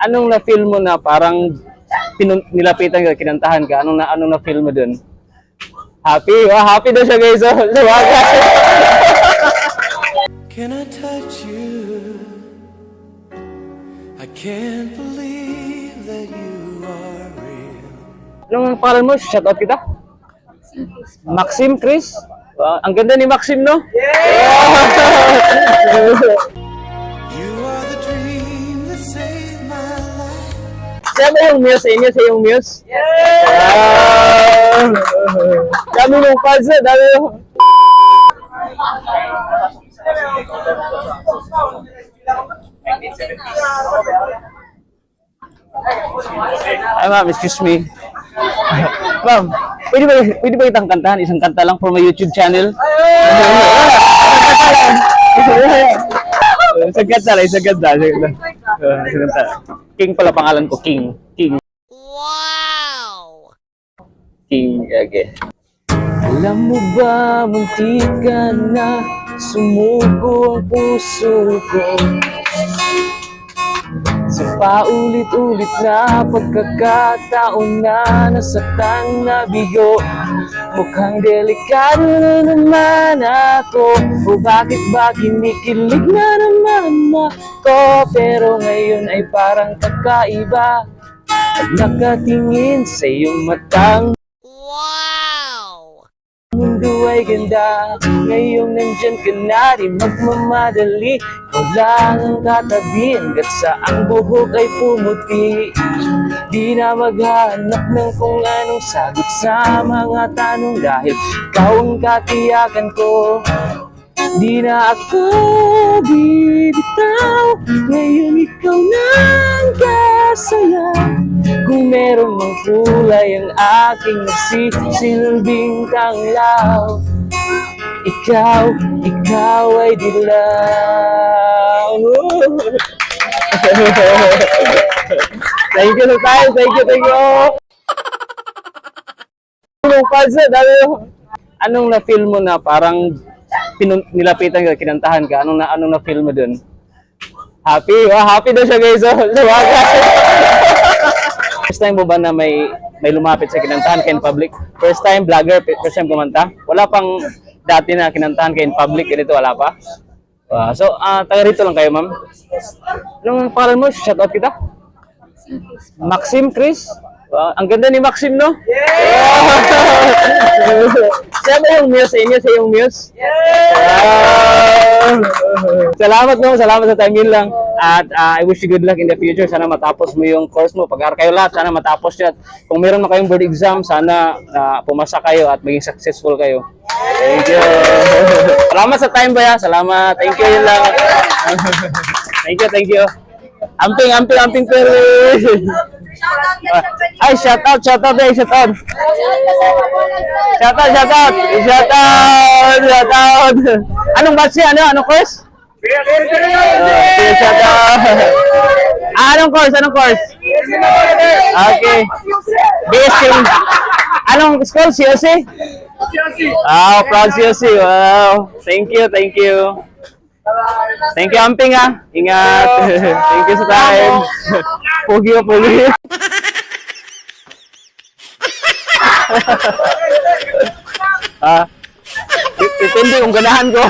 Anong na-feel mo na parang nilapitan ka, kinantahan ka? Anong na-feel mo dun? Happy? Happy daw siya guys. Oh, sa bagay. Can I touch you? I can't believe that you are real. Anong pangalan mo? Shoutout kita? Maxim Chris? Ang ganda ni Maxim, no? You are the dream that saved my life. Siya ba yung muse sa inyo? Siya yung muse? Dami mong fans na, dami yung... Ay ma'am, excuse me. Ma'am, pwede ba itang kantahan? Isang kanta lang for my YouTube channel? Isang kanta lang, isang kanta. King pala pangalan ko, King. Wow! King, okay. Alam mo ba, muntik ka na sumuko ang puso ko sa paulit-ulit na pagkakataon na nasaktan na bigo. Mukhang delikado na naman ako, o bakit ba kinikilig na naman ako? Pero ngayon ay parang kakaiba at nakatingin sa iyong matang. Wow! Mundo ay ganda, ngayong nandyan ka na, di magmamadali. Ikaw lang ang katabi, hanggat sa ang buhok ay pumuti. Di na maghahanap ng kung anong sagot sa mga tanong, dahil ikaw ang katiyakan ko. Di na ako bibitaw, ngayon ikaw na ang kasaya. Kung meron mang kulay ang aking nagsisilbing tanglaw, ikaw ay dilaw. Thank you sa tayo, thank you. Anong fans na, dami yung... Anong na-feel mo na parang nilapitan ka, kinantahan ka? Anong na-feel mo dun? Happy? Happy daw siya guys. Oh, sa bagay. First time mo ba na may lumapit sa kinantahan ka in public? First time vlogger, first time kumanta? Wala pang dati na kinantahan ka in public, ganito wala pa? So, taga rito lang kayo, ma'am? Anong pangalan mo? Shoutout kita? Maxim Chris? Ang ganda ni Maxim, no? Siya ba yung muse sa inyo? Siya yung muse? Salamat no, salamat sa time lang. At I wish you good luck in the future. Sana matapos mo yung course mo. Pag-aaral kayo lahat, sana matapos yun. Kung meron na kayong board exam, sana pumasa kayo at maging successful kayo. Thank you. Salamat sa time, Baya. Salamat. Thank you, yun lang. Thank you. Amping, pero... Ay, shout out. Shout out. Anong batch niya? Anong course? Shout out. Anong course? Okay. BSc. Anong school? CLC? Proud CLC. Wow. Thank you. Thank you, Amping Ingat. Thank you sa time. Pogi. Itindi yung ganahan ko.